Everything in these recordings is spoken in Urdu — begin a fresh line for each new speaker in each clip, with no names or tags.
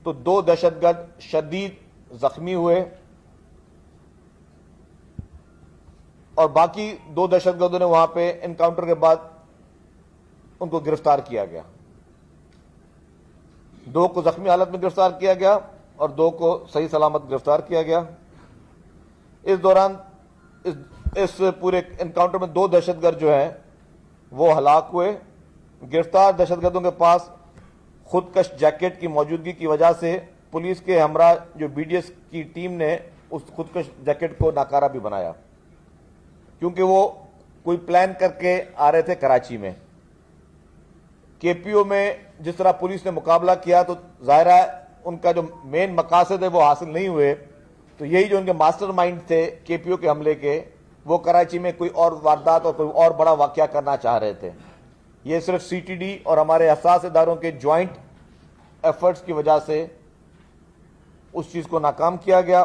تو 2 دہشت گرد شدید زخمی ہوئے اور باقی 2 دہشت گردوں نے وہاں پہ انکاؤنٹر کے بعد ان کو گرفتار کیا گیا. 2 کو زخمی حالت میں گرفتار کیا گیا اور 2 کو صحیح سلامت گرفتار کیا گیا. اس دوران اس پورے انکاؤنٹر میں 2 دہشت گرد جو ہیں وہ ہلاک ہوئے. گرفتار دہشت گردوں کے پاس خودکش جیکٹ کی موجودگی کی وجہ سے پولیس کے ہمراہ جو بی ڈی ایس کی ٹیم نے اس خودکش جیکٹ کو ناکارہ بھی بنایا، کیونکہ وہ کوئی پلان کر کے آ رہے تھے کراچی میں. کے پی او میں جس طرح پولیس نے مقابلہ کیا تو ظاہر ہے ان کا جو مین مقاصد ہے وہ حاصل نہیں ہوئے. تو یہی جو ان کے ماسٹر مائنڈ تھے کے پی او کے حملے کے، وہ کراچی میں کوئی اور واردات اور کوئی اور بڑا واقعہ کرنا چاہ رہے تھے. یہ صرف سی ٹی ڈی اور ہمارے حساس اداروں کے جوائنٹ ایفرٹس کی وجہ سے اس چیز کو ناکام کیا گیا.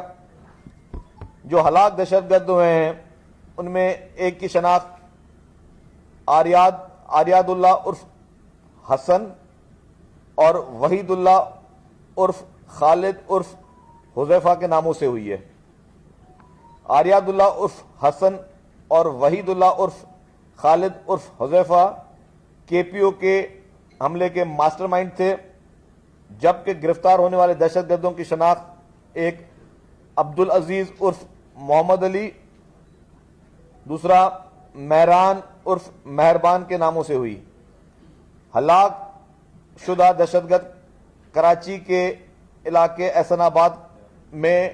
جو ہلاک دہشت گرد ہوئے ہیں ان میں ایک کی شناخت آریاد اللہ عرف حسن اور وحید اللہ عرف خالد عرف حذیفہ کے ناموں سے ہوئی ہے. آریاد اللہ عرف حسن اور وحید اللہ عرف خالد عرف حذیفہ کے پی او کے حملے کے ماسٹر مائنڈ تھے، جبکہ گرفتار ہونے والے دہشت گردوں کی شناخت ایک عبدالعزیز عرف محمد علی، دوسرا مہران عرف مہربان کے ناموں سے ہوئی. ہلاک شدہ دہشت گرد کراچی کے علاقے احسن آباد میں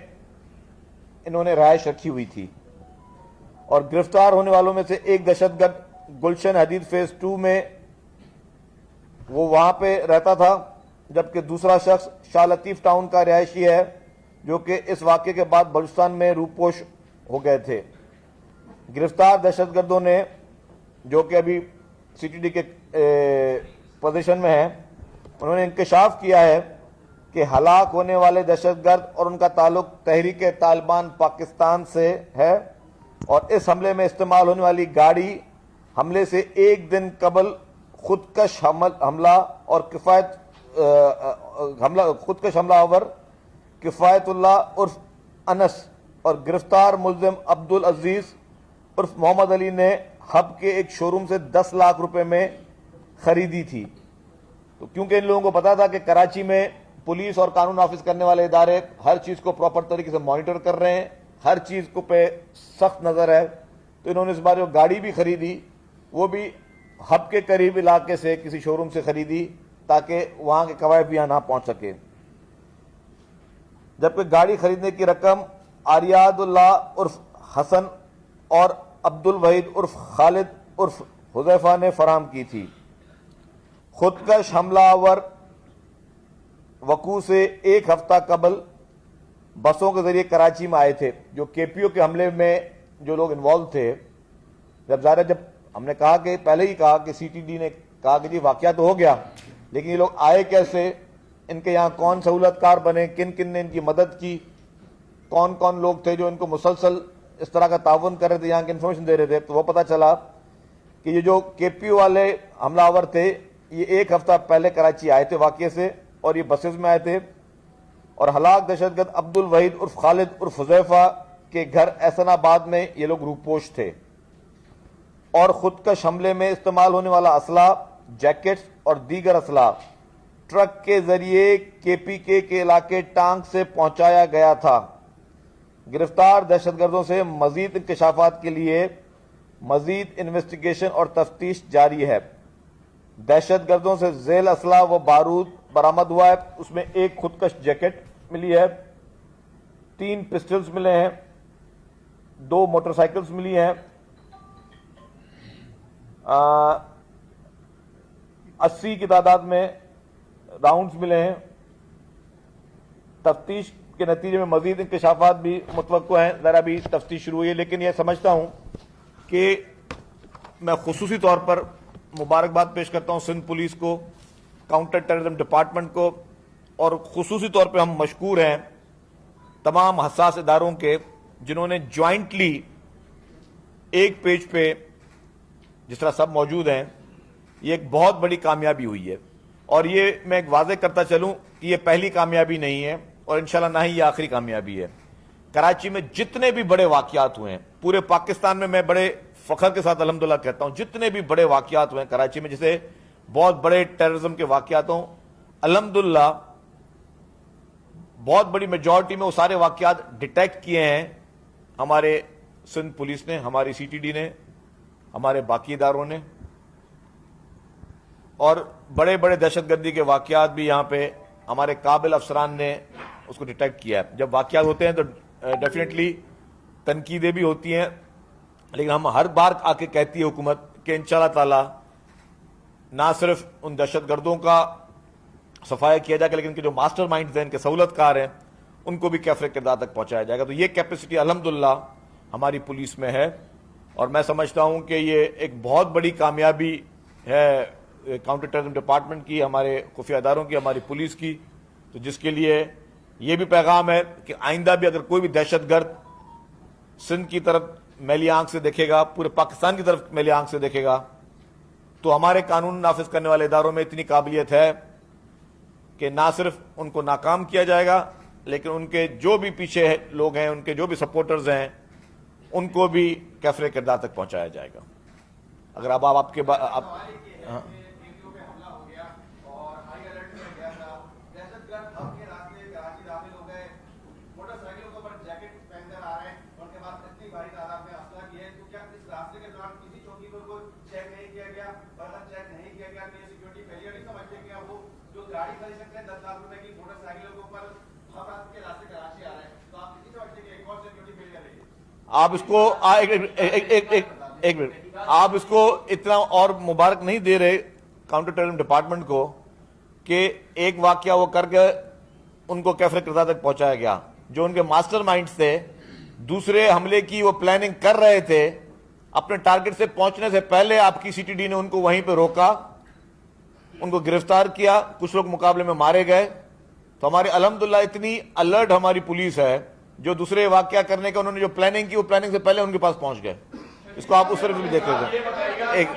انہوں نے رہائش رکھی ہوئی تھی، اور گرفتار ہونے والوں میں سے ایک دہشت گرد گلشن حدید فیز 2 میں وہ وہاں پہ رہتا تھا، جبکہ دوسرا شخص شاہ لطیف ٹاؤن کا رہائشی ہے جو کہ اس واقعے کے بعد بلوچستان میں روپوش ہو گئے تھے. گرفتار دہشت گردوں نے جو کہ ابھی سی ٹی ڈی کے پوزیشن میں ہیں، انہوں نے انکشاف کیا ہے کہ ہلاک ہونے والے دہشت گرد اور ان کا تعلق تحریک طالبان پاکستان سے ہے، اور اس حملے میں استعمال ہونے والی گاڑی حملے سے ایک دن قبل خودکش حملہ اور خودکش حملہ آور کفایت اللہ عرف انس اور گرفتار ملزم عبدالعزیز عرف محمد علی نے ہب کے ایک شو روم سے 10 لاکھ روپے میں خریدی تھی. تو کیونکہ ان لوگوں کو پتا تھا کہ کراچی میں پولیس اور قانون نافذ کرنے والے ادارے ہر چیز کو پراپر طریقے سے مانیٹر کر رہے ہیں، ہر چیز کو پہ سخت نظر ہے، تو انہوں نے اس بار جو گاڑی بھی خریدی وہ بھی ہب کے قریب علاقے سے کسی شو روم سے خریدی تاکہ وہاں کے قواعد بھی یہاں نہ پہنچ سکے. جبکہ گاڑی خریدنے کی رقم آریاد اللہ عرف حسن اور عبد الوحید عرف خالد عرف حذیفہ نے فراہم کی تھی. خودکش حملہ آور وقوع سے ایک ہفتہ قبل بسوں کے ذریعے کراچی میں آئے تھے. جو کے پی او کے حملے میں جو لوگ انوالو تھے، جب ہم نے کہا کہ پہلے ہی کہا کہ سی ٹی ڈی نے کہا کہ جی واقعہ تو ہو گیا، لیکن یہ لوگ آئے کیسے، ان کے یہاں کون سہولت کار بنے، کن کن نے ان کی مدد کی، کون کون لوگ تھے جو ان کو مسلسل اس طرح کا تعاون کر رہے تھے، یہاں کی انفارمیشن دے رہے تھے. تو وہ پتہ چلا کہ یہ جو کے پی او والے حملہ آور تھے یہ ایک ہفتہ پہلے کراچی آئے تھے واقعے سے، اور یہ بسز میں آئے تھے، اور ہلاک دہشت گرد عبد الوحید عرف خالد عرف حذیفہ کے گھر احسن آباد میں یہ لوگ روپوش تھے. اور خودکش حملے میں استعمال ہونے والا اسلحہ، جیکٹس اور دیگر اسلحہ ٹرک کے ذریعے کے پی کے علاقے ٹانک سے پہنچایا گیا تھا. گرفتار دہشت گردوں سے مزید انکشافات کے لیے مزید انویسٹیگیشن اور تفتیش جاری ہے. دہشت گردوں سے ذیل اسلحہ و بارود برآمد ہوا ہے، اس میں ایک خودکش جیکٹ ملی ہے، 3 پسٹلز ملے ہیں، 2 موٹر سائیکلز ملی ہیں، 80 کی تعداد میں راؤنڈز ملے ہیں. تفتیش کے نتیجے میں مزید انکشافات بھی متوقع ہیں، ذرا بھی تفتیش شروع ہوئی ہے. لیکن یہ سمجھتا ہوں کہ میں خصوصی طور پر مبارکباد پیش کرتا ہوں سندھ پولیس کو، کاؤنٹر ٹیررزم ڈپارٹمنٹ کو، اور خصوصی طور پہ ہم مشکور ہیں تمام حساس اداروں کے جنہوں نے جوائنٹلی ایک پیج پہ جس طرح سب موجود ہیں، یہ ایک بہت بڑی کامیابی ہوئی ہے. اور یہ میں ایک واضح کرتا چلوں کہ یہ پہلی کامیابی نہیں ہے اور انشاءاللہ نہ ہی یہ آخری کامیابی ہے. کراچی میں جتنے بھی بڑے واقعات ہوئے ہیں پورے پاکستان میں بڑے فخر کے ساتھ الحمدللہ کہتا ہوں, جتنے بھی بڑے واقعات ہوئے ہیں کراچی میں, جیسے بہت بڑے ٹیررزم کے واقعات ہوں, الحمدللہ بہت بڑی میجورٹی میں وہ سارے واقعات ڈیٹیکٹ کیے ہیں ہمارے سندھ پولیس نے, ہماری سی ٹی ڈی نے, ہمارے باقی اداروں نے. اور بڑے بڑے دہشت گردی کے واقعات بھی یہاں پہ ہمارے قابل افسران نے اس کو ڈیٹیکٹ کیا ہے. جب واقعات ہوتے ہیں تو ڈیفینیٹلی تنقیدیں بھی ہوتی ہیں, لیکن ہم ہر بار آ کے کہتی ہے حکومت کہ انشاءاللہ تعالی نہ صرف ان دہشت گردوں کا صفایا کیا جائے گا, لیکن ان کے جو ماسٹر مائنڈز ہیں, ان کے سہولت کار ہیں, ان کو بھی کیفر کردار تک پہنچایا جائے گا. تو یہ کیپیسٹی الحمدللہ ہماری پولیس میں ہے, اور میں سمجھتا ہوں کہ یہ ایک بہت بڑی کامیابی ہے کاؤنٹر ٹیررزم ڈپارٹمنٹ کی, ہمارے خفیہ اداروں کی, ہماری پولیس کی. تو جس کے لیے یہ بھی پیغام ہے کہ آئندہ بھی اگر کوئی بھی دہشت گرد سندھ کی طرف میلی آنکھ سے دیکھے گا, پورے پاکستان کی طرف میلی آنکھ سے دیکھے گا, تو ہمارے قانون نافذ کرنے والے اداروں میں اتنی قابلیت ہے کہ نہ صرف ان کو ناکام کیا جائے گا, لیکن ان کے جو بھی پیچھے لوگ ہیں, ان کے جو بھی سپورٹرز ہیں, ان کو بھی کیفر کردار تک پہنچایا جائے گا. اگر اب آپ کے آپ اس کو ایک منٹ, آپ اس کو اتنا اور مبارک نہیں دے رہے کاؤنٹر ٹیررزم ڈپارٹمنٹ کو کہ ایک واقعہ وہ کر کے ان کو کیفر کردار تک پہنچایا گیا. جو ان کے ماسٹر مائنڈز تھے, دوسرے حملے کی وہ پلاننگ کر رہے تھے, اپنے ٹارگٹ سے پہنچنے سے پہلے آپ کی سی ٹی ڈی نے ان کو وہیں پہ روکا, ان کو گرفتار کیا, کچھ لوگ مقابلے میں مارے گئے. تو ہمارے الحمدللہ اتنی الرٹ ہماری پولیس ہے, جو دوسرے واقعہ کرنے کا انہوں نے جو پلاننگ کی, وہ پلاننگ سے پہلے ان کے پاس پہنچ گئے. اس کو آپ اس طرف بھی دیکھ لیتے ہیں. ایک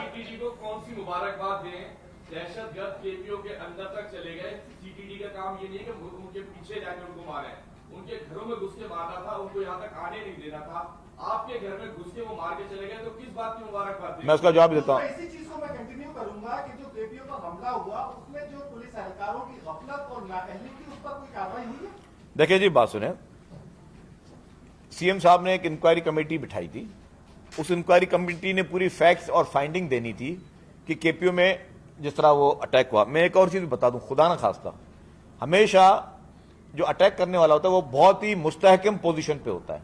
کون سی مبارکباد دیں, دہشت گرد کے پی او کے اندر تک چلے گئے, سی ٹی ڈی کا کام یہ نہیں کہ ان کے پیچھے جا کے ان کو مارے, ان کے گھروں میں گھس کے مارنا تھا, ان کو یہاں تک آنے نہیں دینا تھا. آپ کے گھر میں گھس کے وہ مار کے چلے گئے, تو کس بات کی مبارکباد دیں؟
میں اس کا جواب دیتا ہوں.
اسی چیز کو میں کنٹینیو کروں گا کہ جو کے پی او پر حملہ ہوا اس میں جو پولیس اہلکاروں کی غفلت اور نااہلی تھی, اس پر کوئی کارروائی ہوئی ہے؟
دیکھیں جی, بات سنیں, سی ایم صاحب نے ایک انکوائری کمیٹی بٹھائی تھی. اس انکوائری کمیٹی نے پوری فیکٹس اور فائنڈنگ دینی تھی کہ کے پی او میں جس طرح وہ اٹیک ہوا. میں ایک اور چیز بتا دوں, خدا نہ خواستہ, ہمیشہ جو اٹیک کرنے والا ہوتا ہے وہ بہت ہی مستحکم پوزیشن پہ ہوتا ہے,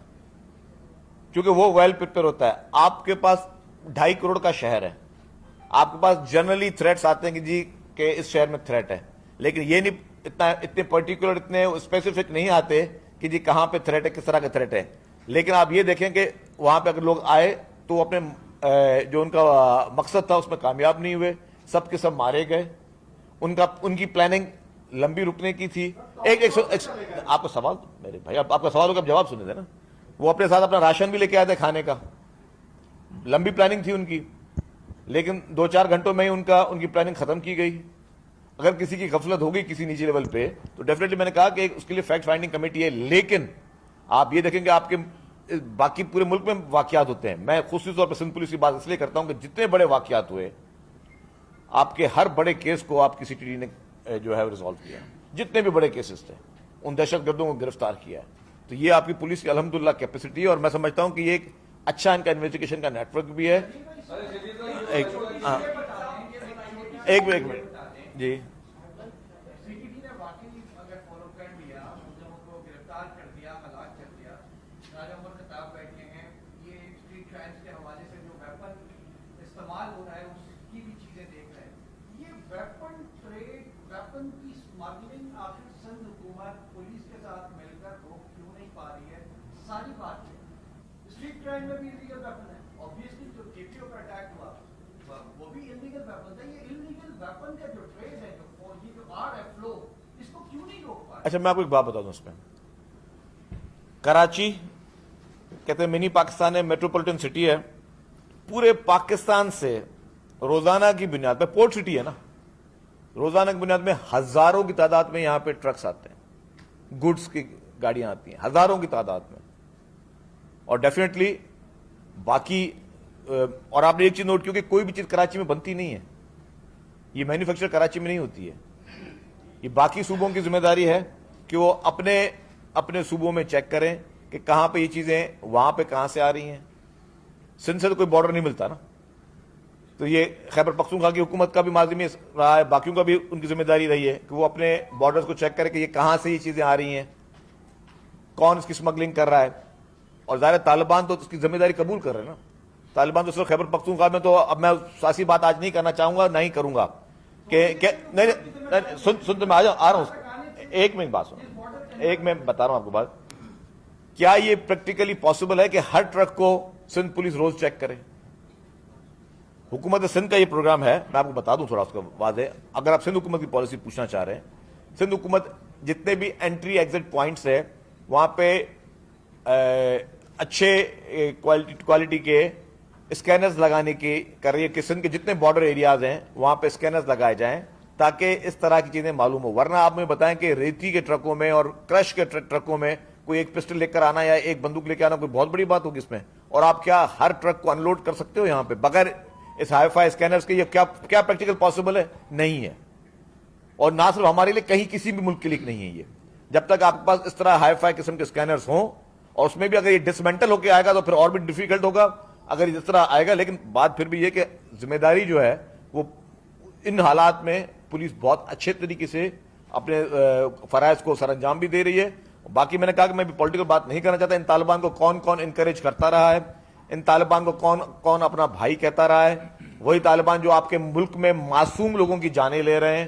کیونکہ وہ ویل پریپیئر ہوتا ہے. آپ کے پاس 2.5 کروڑ کا شہر ہے, آپ کے پاس جنرلی تھریٹس آتے ہیں کہ جی کہ اس شہر میں تھریٹ ہے, لیکن یہ نہیں اتنے پرٹیکولر, اتنے اسپیسیفک نہیں آتے کہ جی کہاں پہ تھریٹ ہے, کس طرح کا تھریٹ ہے. لیکن آپ یہ دیکھیں کہ وہاں پہ اگر لوگ آئے تو وہ اپنے جو ان کا مقصد تھا اس میں کامیاب نہیں ہوئے, سب کے سب مارے گئے. ان کی پلاننگ لمبی رکنے کی تھی. آپ کا سوال, میرے بھائی آپ کا سوال ہوگا, جواب سنے تھے نا. وہ اپنے ساتھ اپنا راشن بھی لے کے آئے تھے کھانے کا, لمبی پلاننگ تھی ان کی, لیکن 2-4 گھنٹوں میں ہی ان کی پلاننگ ختم کی گئی. اگر کسی کی غفلت ہوگی کسی نیچے لیول پہ تو ڈیفینیٹلی میں نے کہا کہ اس کے لیے فیکٹ فائنڈنگ کمیٹی ہے. لیکن آپ یہ دیکھیں کہ آپ کے باقی پورے ملک میں واقعات ہوتے ہیں. میں خصوصی طور پر سندھ پولیس کی بات اس لیے کرتا ہوں کہ جتنے بڑے واقعات ہوئے, آپ کے ہر بڑے کیس کو آپ کی سی ٹی ڈی نے جو ہے ریزالو کیا. جتنے بھی بڑے کیسز تھے ان دہشت گردوں کو گرفتار کیا ہے. تو یہ آپ کی پولیس کی الحمدللہ کیپیسٹی ہے, اور میں سمجھتا ہوں کہ یہ ایک اچھا ان کا انویسٹیگیشن کا نیٹ ورک بھی ہے. ایک منٹ جی,
ساری بات ہے اسٹریٹ کرائم میں بھی انلیگل ویپن ہے. obviously جو کے پی او پر اٹیک ہوا وہ بھی انلیگل ویپن تھا. یہ انلیگل ویپن کا جو ٹریڈ ہے, یہ جو آر ہے فلو, اس کو کیوں نہیں روک پا رہے؟
اچھا میں آپ کو ایک بات بتا دوں اس میں. کراچی کہتے ہیں منی پاکستان ہے, میٹروپولیٹن سٹی ہے, پورے پاکستان سے روزانہ کی بنیاد پہ, پورٹ سٹی ہے نا, روزانہ کی بنیاد میں ہزاروں کی تعداد میں یہاں پہ ٹرکس آتے ہیں, گڈس کی گاڑیاں آتی ہیں ہزاروں کی تعداد میں. اور ڈیفینیٹلی باقی اور آپ نے ایک چیز نوٹ کی کہ کوئی بھی چیز کراچی میں بنتی نہیں ہے, یہ مینوفیکچر کراچی میں نہیں ہوتی ہے. یہ باقی صوبوں کی ذمہ داری ہے کہ وہ اپنے صوبوں میں چیک کریں کہ کہاں پہ یہ چیزیں وہاں پہ کہاں سے آ رہی ہیں. سندھ سے تو کوئی بارڈر نہیں ملتا نا, تو یہ خیبر پختونخوا کی حکومت کا بھی ملازمی رہا ہے, باقیوں کا بھی ان کی ذمہ داری رہی ہے کہ وہ اپنے بارڈرز کو چیک کرے کہ یہ کہاں سے یہ چیزیں آ رہی ہیں, کون اس کی اسمگلنگ کر رہا ہے. اور ظاہر طالبان تو اس کی ذمہ داری قبول کر رہے ہیں نا. طالبان تو صرف خیبر پختونخوا میں, تو اب میں سیاسی بات آج نہیں کرنا چاہوں گا, نہ ہی کروں گا کہ نہیں سن تو میں آ رہا ہوں. ایک منٹ بات سنو, ایک میں بتا رہا ہوں آپ کو بات. کیا یہ پریکٹیکلی پاسبل ہے کہ ہر ٹرک کو سندھ پولیس روز چیک کرے؟ حکومت سندھ کا یہ پروگرام ہے, میں آپ کو بتا دوں تھوڑا اس کا واضح. اگر آپ سندھ حکومت کی پالیسی پوچھنا چاہ رہے ہیں, سندھ حکومت جتنے بھی انٹری ایگزٹ پوائنٹس ہیں وہاں پہ اچھے کوالٹی کے اسکینرز لگانے کی کر رہی ہے کہ سندھ کے جتنے بارڈر ایریاز ہیں وہاں پہ اسکینرز لگائے جائیں تاکہ اس طرح کی چیزیں معلوم ہو. ورنہ آپ مجھے بتائیں کہ ریتی کے ٹرکوں میں اور کرش کے ٹرکوں میں کوئی ایک پسٹل لے کر آنا یا ایک بندوق لے کے آنا کوئی بہت بڑی بات ہوگی اس میں. اور آپ کیا ہر ٹرک کو انلوڈ کر سکتے ہو یہاں پہ بغیر اس ہائی فائی اسکینرز کے؟ یہ کیا پریکٹیکل پاسبل ہے؟ نہیں ہے. اور نہ صرف ہمارے لیے, کہیں کسی بھی ملک کے لیے نہیں ہے یہ. جب تک آپ کے پاس اس طرح ہائی فائی قسم کے اسکینرز ہوں, اور اس میں بھی اگر یہ ڈسمنٹل ہو کے آئے گا تو پھر اور بھی ڈیفیکلٹ ہوگا اگر اس طرح آئے گا. لیکن بات پھر بھی یہ کہ ذمہ داری جو ہے وہ ان حالات میں پولیس بہت اچھے طریقے سے اپنے فرائض کو سر انجام بھی دے رہی ہے. باقی میں نے کہا کہ میں بھی پولیٹیکل بات نہیں کرنا چاہتا. ان طالبان کو کون کون انکریج کرتا رہا ہے, ان طالبان کو کون کون اپنا بھائی کہتا رہا ہے. وہی طالبان جو آپ کے ملک میں معصوم لوگوں کی جانیں لے رہے ہیں,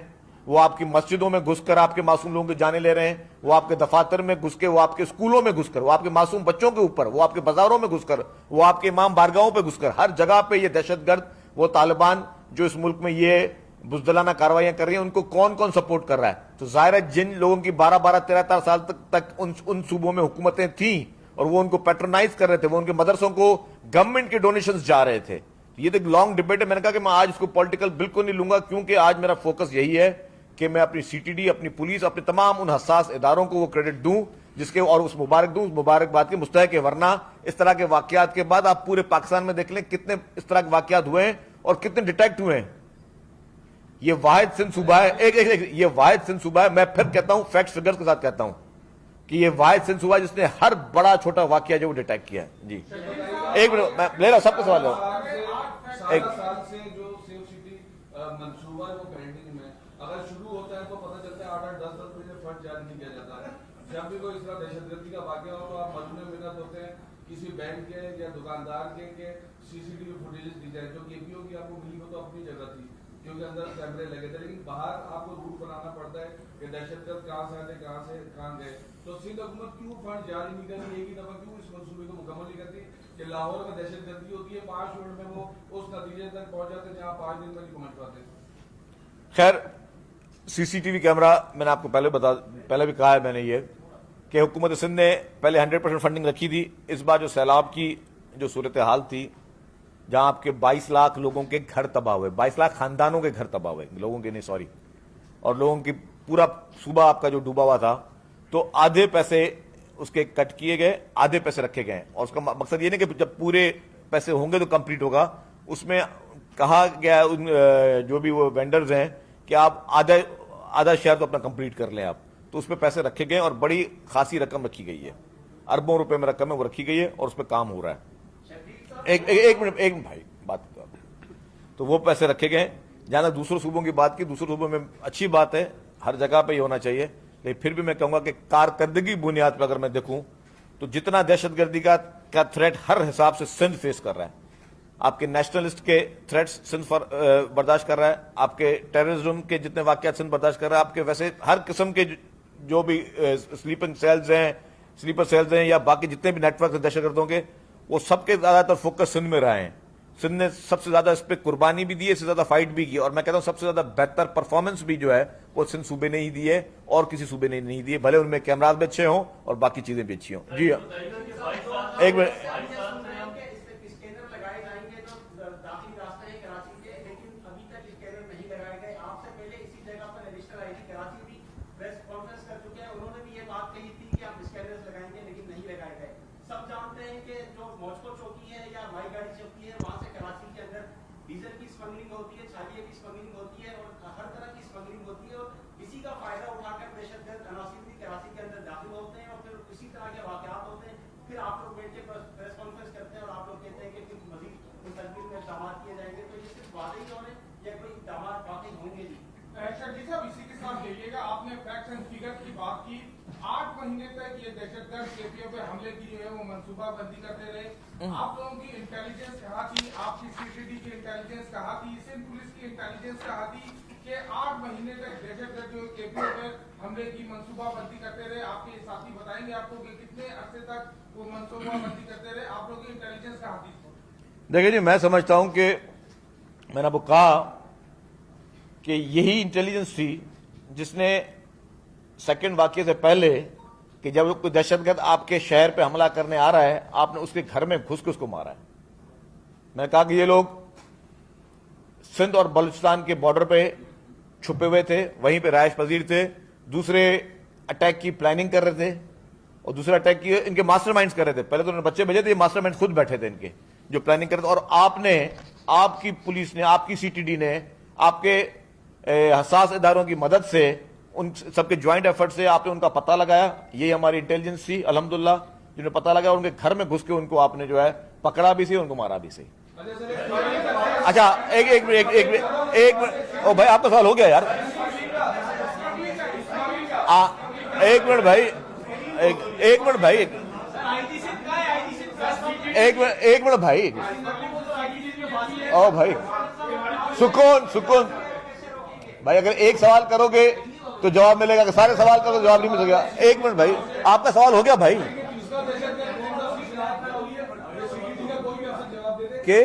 وہ آپ کی مسجدوں میں گھس کر آپ کے معصوم لوگوں کی جانیں لے رہے ہیں, وہ آپ کے دفاتر میں گھس کے, وہ آپ کے اسکولوں میں گھس کر, وہ آپ کے معصوم بچوں کے اوپر, وہ آپ کے بازاروں میں گھس کر, وہ آپ کے امام بارگاہوں پہ گھس کر, ہر جگہ پہ یہ دہشت گرد وہ طالبان جو اس ملک میں یہ بزدلانہ کارروائیاں کر رہی ہیں ان کو کون کون سپورٹ کر رہا ہے. تو ظاہر ہے جن لوگوں کی 12-13 سال تک ان صوبوں میں حکومتیں تھیں اور وہ ان کو پیٹرنائز کر رہے تھے, وہ ان کے مدرسوں کو گورنمنٹ کے ڈونیشنز جا رہے تھے. یہ تو ایک لانگ ڈبیٹ ہے. میں نے کہا کہ میں آج اس کو پولیٹیکل بالکل نہیں لوں گا, کیونکہ آج میرا فوکس یہی ہے کہ میں اپنی سی ٹی ڈی, اپنی پولیس, اپنے تمام ان حساس اداروں کو وہ کریڈٹ دوں جس کے, اور اس مبارکباد کے مستحق ہے. ورنہ اس طرح کے واقعات کے بعد آپ پورے پاکستان میں دیکھ لیں کتنے اس طرح کے واقعات ہوئے ہیں اور کتنے ڈیٹیکٹ ہوئے ہیں. یہ واحد سندھ صوبہ ہے, یہ واحد سندھ صوبہ ہے, میں پھر کہتا ہوں فیکٹ فگرز کے ساتھ کہتا ہوں کہ یہ واحد سندھ صوبہ ہے جس نے ہر بڑا چھوٹا واقعہ جو وہ ڈیٹیکٹ کیا ہے. جی ایک منٹ میں لے رہا ہوں, سب کا سوال ہے.
سال سے جو سیو سٹی منصوبہ ہے وہ پینڈنگ میں, اگر شروع ہوتا ہے تو پتہ چلتا ہے 8-10 مہینے فنڈ جاری نہیں کیا جاتا ہے. جب بھی کوئی اس طرح دہشت گردی کا واقعہ ہو تو آپ مجموعے منت ہوتے ہیں کسی بینک کے یا دکاندار کے سی سی ٹی وی فوٹیجز دی جائے. جو کے پی او کی آپ کو ملی وہ تو اپنی جگہ تھی کیونکہ اندر کیمرے لگے تھے, لیکن باہر آپ کو روٹ بنانا پڑتا ہے کہ دہشت گرد کہاں سے آتے, کہاں سے کہاں گئے. تو سندھ حکومت کیوں فنڈ جاری نہیں کرتی, ایک ہی دفعہ کیوں اس منصوبے کو مکمل نہیں کرتی کہ لاہور میں دہشت گردی ہوتی ہے 5 منٹ میں وہ اس نتیجے تک پہنچ جاتے ہیں جہاں 5 دن میں نہیں پہنچ پاتے.
خیر سی سی ٹی وی کیمرہ میں نے آپ کو پہلے بھی کہا ہے میں نے یہ کہ حکومت سندھ نے پہلے 100% فنڈنگ رکھی تھی. اس بار جو سیلاب کی جو صورتحال تھی جہاں آپ کے 22 لاکھ لوگوں کے گھر تباہ ہوئے, 22 لاکھ خاندانوں کے گھر تباہ ہوئے, لوگوں کے نہیں سوری, اور لوگوں کی پورا صوبہ آپ کا جو ڈوبا ہوا تھا, تو آدھے پیسے اس کے کٹ کیے گئے, آدھے پیسے رکھے گئے. اور اس کا مقصد یہ نہیں کہ جب پورے پیسے ہوں گے تو کمپلیٹ ہوگا. اس میں کہا گیا ان جو بھی وہ وینڈرز ہیں کہ آپ آدھا شہر تو اپنا کمپلیٹ کر لیں آپ, تو اس پہ پیسے رکھے گئے اور بڑی خاصی رقم رکھی گئی ہے, اربوں روپے میں رقم ہے وہ رکھی گئی ہے اور اس پہ کام ہو رہا ہے. ایک منٹ بھائی بات تو وہ پیسے رکھے گئے. جہاں دوسروں صوبوں کی بات کی, دوسروں صوبوں میں اچھی بات ہے, ہر جگہ پہ یہ ہونا چاہیے, لیکن پھر بھی میں کہوں گا کہ کارکردگی بنیاد پہ اگر میں دیکھوں تو جتنا دہشت گردی کا تھریٹ ہر حساب سے سندھ فیس کر رہا ہے. آپ کے نیشنلسٹ کے تھریٹس سندھ برداشت کر رہا ہے, آپ کے ٹیررزم کے جتنے واقعات سندھ برداشت کر رہا ہے, آپ کے ویسے ہر قسم کے جو بھی سلیپر سیلز ہیں یا باقی جتنے بھی نیٹ ورک دہشت گردوں کے, وہ سب کے زیادہ تر فوکس سندھ میں رہے ہیں. سندھ نے سب سے زیادہ اس پہ قربانی بھی دی ہے, اس سے زیادہ فائٹ بھی کی, اور میں کہتا ہوں سب سے زیادہ بہتر پرفارمنس بھی جو ہے وہ سندھ صوبے نے ہی دی ہے اور کسی صوبے نے نہیں دی ہے, بھلے ان میں کیمراز بھی اچھے ہوں اور باقی چیزیں بھی اچھی ہوں. جی ایک منٹ,
کہ جو موسکو چوکی ہے یا مائی گاڑی چوکی ہے وہاں سے کراچی کے اندر ڈیزل کی اسمگلنگ ہوتی ہے, چھالیے کی اسمگلنگ ہوتی ہے اور ہر طرح کی اسمگلنگ ہوتی ہے, اور کسی کا فائدہ اٹھا کر دہشت گرد عناصر بھی کراچی کے اندر داخل ہوتے ہیں اور پھر اسی طرح کے واقعات ہوتے ہیں. پھر آپ لوگ بیٹھ کے پریس کانفرنس کرتے ہیں اور آپ لوگ کہتے ہیں کہ مزید مستقبل میں اقدامات کیے جائیں گے. تو یہ صرف وعدے ہی ہو رہے ہیں یا کوئی اقدامات واقعی ہوں گے؟
شرجیت صاحب اسی کے ساتھ دیکھیے گا, آپ نے فیکٹس اینڈ فگر کی بات کی. 8 مہینے تک یہ دہشت گرد کے پی او پہ حملے کی جو ہے وہ منصوبہ بندی کرتے رہے. آپ لوگوں کی انٹیلیجنس کہاں تھی, آپ کی سی ٹی ڈی کی انٹیلیجنس کہاں تھی, سندھ پولیس کی انٹیلیجنس کہاں تھی کہ 8 مہینے تک دہشت گرد جو کے پی او پہ حملے کی منصوبہ بندی کرتے رہے؟ آپ کے ساتھی بتائیں گے آپ کو کہ کتنے عرصے تک وہ منصوبہ بندی کرتے رہے. آپ لوگوں کی انٹیلیجنس کہاں تھی؟
دیکھیں جی, میں سمجھتا ہوں کہ میں نے آپ کو کہا کہ یہی انٹیلیجنس تھی جس نے سیکنڈ واقعے سے پہلے کہ جب کوئی دہشت گرد آپ کے شہر پہ حملہ کرنے آ رہا ہے, آپ نے اس کے گھر میں گھس کے اس کو مارا ہے. میں نے کہا کہ یہ لوگ سندھ اور بلوچستان کے بارڈر پہ چھپے ہوئے تھے, وہیں پہ رہائش پذیر تھے, دوسرے اٹیک کی پلاننگ کر رہے تھے اور دوسرے اٹیک کی ان کے ماسٹر مائنڈز کر رہے تھے. پہلے تو انہوں نے بچے بھیجے تھے, یہ ماسٹر مائنڈ خود بیٹھے تھے ان کے جو پلاننگ کر رہے تھے. اور آپ نے, آپ کی پولیس نے, آپ کی سی ٹی ڈی نے, آپ کے حساس اداروں کی مدد سے, ان سب کے جوائنٹ ایفرٹ سے آپ نے ان کا پتہ لگایا. یہی ہماری انٹیلیجنس تھی الحمدللہ, جنہیں پتہ لگا ان کے گھر میں گھس کے ان کو آپ نے جو ہے پکڑا بھی سی, ان کو مارا بھی سی. اچھا ایک منٹ, او بھائی آپ کا سوال ہو گیا یار, ایک منٹ بھائی, ایک منٹ بھائی, ایک منٹ بھائی, او بھائی سکون بھائی, اگر ایک سوال کرو گے تو جواب ملے گا, اگر سارے سوال کرو تو جواب نہیں ملے گا. ایک منٹ بھائی, آپ کا سوال ہو گیا بھائی کہ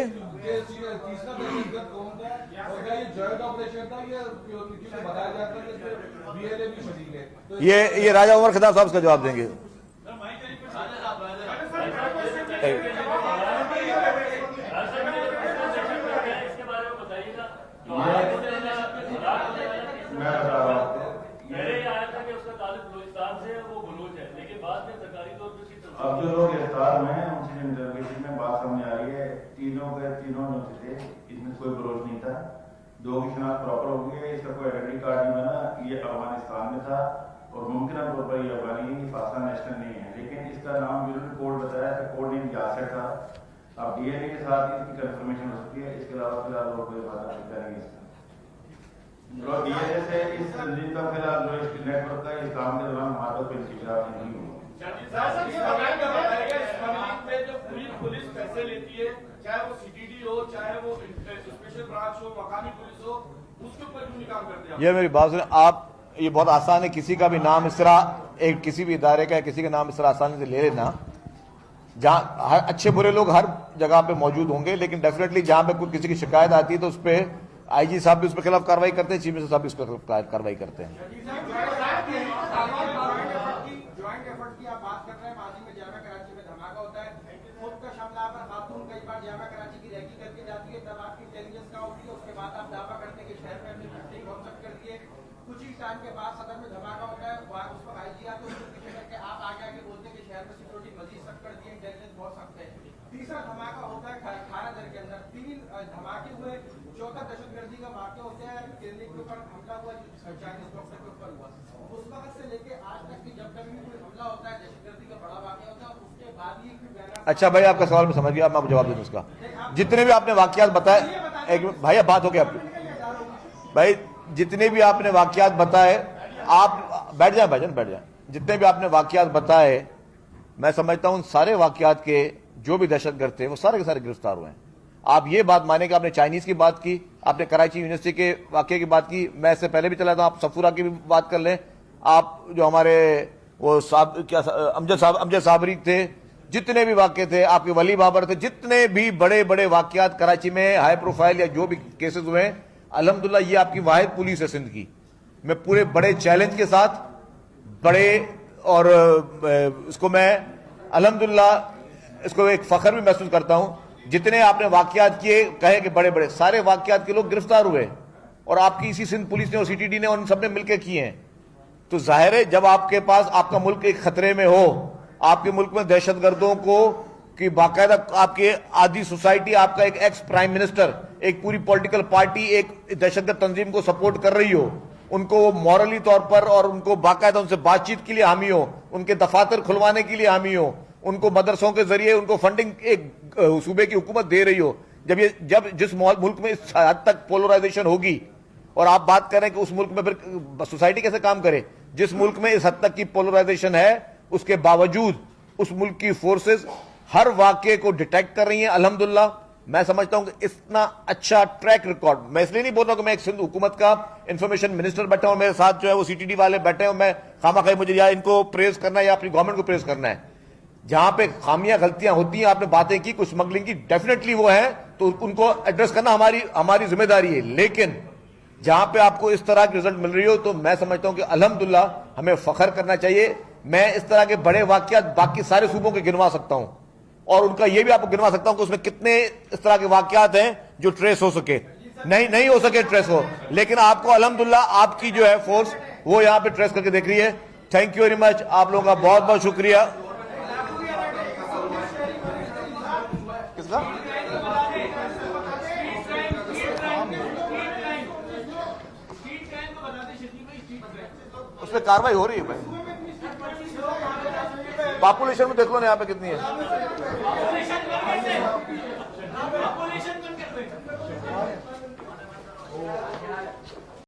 یہ راجہ عمر خطاب صاحب اس کا جواب دیں گے.
اب جو لوگ گرفتار ہوئے ہیں ان سے انٹروگیشن میں بات سامنے آ رہی ہے, تینوں جو تھے اس میں کوئی بروج نہیں تھا, 2 کی شناخت پراپر ہو گئی ہے, اس کا کوئی آئیڈینٹی کارڈ نہیں بنا, یہ افغانستان میں تھا اور ممکنہ طور پر یہ افغانی ہے, یہ پاکستان نیشنل نہیں ہے, لیکن اس کا نام جنہوں نے کوڈ بتایا تھا کوڈ نیم یاسر تھا. اب ڈی این اے کے ساتھ اس کی کنفرمیشن ہو سکتی ہے, اس کے علاوہ فی الحال اور کوئی بات نہیں کریں گے. جو ڈی این اے سے اس تنظیم کا فی الحال جو اس نیٹ ورک کا اس کام کے دوران ہمارے کوئی انتشار نہیں ہوا.
پولیس پیسے لیتی ہے, چاہے وہ سی ٹی ڈی ہو, چاہے وہ اسپیشل برانچ ہو, مقامی پولیس ہو, اس کے اوپر کیوں نہیں کام کرتے ہیں؟
یہ میری بات سنیں آپ, یہ بہت آسان ہے کسی کا بھی نام اس طرح, ایک کسی بھی ادارے کا کسی کا نام اس طرح آسانی سے لے لینا. جہاں اچھے برے لوگ ہر جگہ پہ موجود ہوں گے, لیکن ڈیفینیٹلی جہاں پہ کوئی کسی کی شکایت آتی ہے تو اس پہ آئی جی صاحب بھی اس کے خلاف کارروائی کرتے ہیں, چیف منسٹر صاحب بھی اس کے خلاف کارروائی کرتے ہیں.
جوائنٹ ایفرٹ کی آپ بات کر رہے ہیں, ماضی میں جامعہ کراچی میں دھماکہ ہوتا ہے, خود کا شملہ پر خاتون کئی بار جامعہ کراچی کی ریکی کر کے جاتی ہے, تب آپ کی انٹیلیجنس کا ہوتی ہے, اس کے بعد آپ دعویٰ کرتے ہیں کہ شہر میں اپنی فنڈنگ کانسیپٹ کر دیے. کچھ ہی ٹائم کے بعد صدر میں دھماکہ ہوتا ہے, اس وقت آئی جی آتے ہیں کر کے آپ آگے آگے بولتے ہیں کہ شہر میں سیکورٹی مزید سخت کر دی ہے, انٹیلیجنس بہت سخت ہے. تیسرا دھماکہ ہوتا ہے 18 در کے اندر, 3 دھماکے ہوئے, چوتھا دہشت گردی کا واقعہ ہوتا ہے کلینک کے اوپر حملہ ہوا, چائنیز ڈاکٹر کے اوپر ہوا. اس وقت سے لے کے آج تک کی جب کبھی بھی کوئی حملہ ہوتا ہے دہشت گردی کا بڑا واقعہ ہوتا ہے, اس کے بعد ہی
اچھا بھائی آپ کا سوال میں سمجھ گیا, اب میں آپ کو جواب دوں اس کا. جتنے بھی آپ نے واقعات بتائے, ایک بھائی اب بات ہو گیا آپ کی بھائی, جتنے بھی آپ نے واقعات بتائے, آپ بیٹھ جائیں بھائی جان بیٹھ جائیں, جتنے بھی آپ نے واقعات بتائے میں سمجھتا ہوں سارے واقعات کے جو بھی دہشت گرد تھے وہ سارے کے سارے گرفتار ہوئے ہیں. آپ یہ بات مانیں کہ آپ نے چائنیز کی بات کی, آپ نے کراچی یونیورسٹی کے واقعے کی بات کی, میں اس سے پہلے بھی چلا تھا, آپ صفورہ کی بھی بات کر لیں, آپ جو ہمارے وہ امجد صابری تھے, جتنے بھی واقعے تھے, آپ کے ولی بابر تھے, جتنے بھی بڑے بڑے واقعات کراچی میں ہائی پروفائل یا جو بھی کیسز ہوئے ہیں, الحمدللہ یہ آپ کی واحد پولیس ہے سندھ کی. میں پورے بڑے چیلنج کے ساتھ بڑے, اور اس کو میں الحمدللہ اس کو ایک فخر بھی محسوس کرتا ہوں, جتنے آپ نے واقعات کیے کہے کہ بڑے بڑے, سارے واقعات کے لوگ گرفتار ہوئے, اور آپ کی اسی سندھ پولیس نے اور سی ٹی ڈی نے اور ان سب نے مل کے کیے ہیں. تو ظاہر ہے جب آپ کے پاس آپ کا ملک ایک خطرے میں ہو, آپ کے ملک میں دہشت گردوں کو کہ باقاعدہ آپ کے آدھی سوسائٹی، آپ کا ایک ایکس پرائم منسٹر، ایک پوری پولیٹیکل پارٹی ایک دہشت گرد تنظیم کو سپورٹ کر رہی ہو، ان کو مورلی طور پر اور ان کو باقاعدہ ان سے بات چیت کے لیے حامی ہو، ان کے دفاتر کھلوانے کے لیے حامی ہو، ان کو مدرسوں کے ذریعے ان کو فنڈنگ ایک صوبے کی حکومت دے رہی ہو، جب جس ملک میں اس حد تک پولرائزیشن ہوگی، اور آپ بات کریں کہ اس ملک میں پھر سوسائٹی کیسے کام کرے، جس ملک میں اس حد تک کی پولرائزیشن ہے اس کے باوجود اس ملک کی فورسز ہر واقعے کو ڈیٹیکٹ کر رہی ہیں. الحمدللہ میں سمجھتا ہوں کہ اتنا اچھا ٹریک ریکارڈ، میں اس لیے نہیں بول رہا کہ میں ایک سندھ حکومت کا انفارمیشن منسٹر بیٹھا ہوں، میرے ساتھ جو ہے وہ سی ٹی ڈی والے بیٹھے ہوں، میں خواہ مجھے یا ان کو پریز کرنا ہے یا اپنی گورنمنٹ کو پریز کرنا ہے. جہاں پہ خامیاں غلطیاں ہوتی ہیں، آپ نے باتیں کی کچھ اسمگلنگ کی، ڈیفینیٹلی وہ ہیں تو ان کو ایڈریس کرنا ہماری ذمہ داری ہے. لیکن جہاں پہ آپ کو اس طرح کی رزلٹ مل رہی ہو تو میں سمجھتا ہوں کہ الحمدللہ ہمیں فخر کرنا چاہیے. میں اس طرح کے بڑے واقعات باقی سارے صوبوں کے گنوا سکتا ہوں، اور ان کا یہ بھی آپ کو گنوا سکتا ہوں کہ اس میں کتنے اس طرح کے واقعات ہیں جو ٹریس ہو سکے، نہیں ہو سکے ٹریس ہو، لیکن آپ کو الحمدللہ آپ کی جو ہے فورس وہ یہاں پہ ٹریس کر کے دیکھ رہی ہے. تھینک یو ویری مچ، آپ لوگوں کا بہت بہت شکریہ. کس کا؟ اس پہ کاروائی ہو رہی ہے بھائی. پاپولیشن میں دیکھ لو نا یہاں پہ کتنی ہے.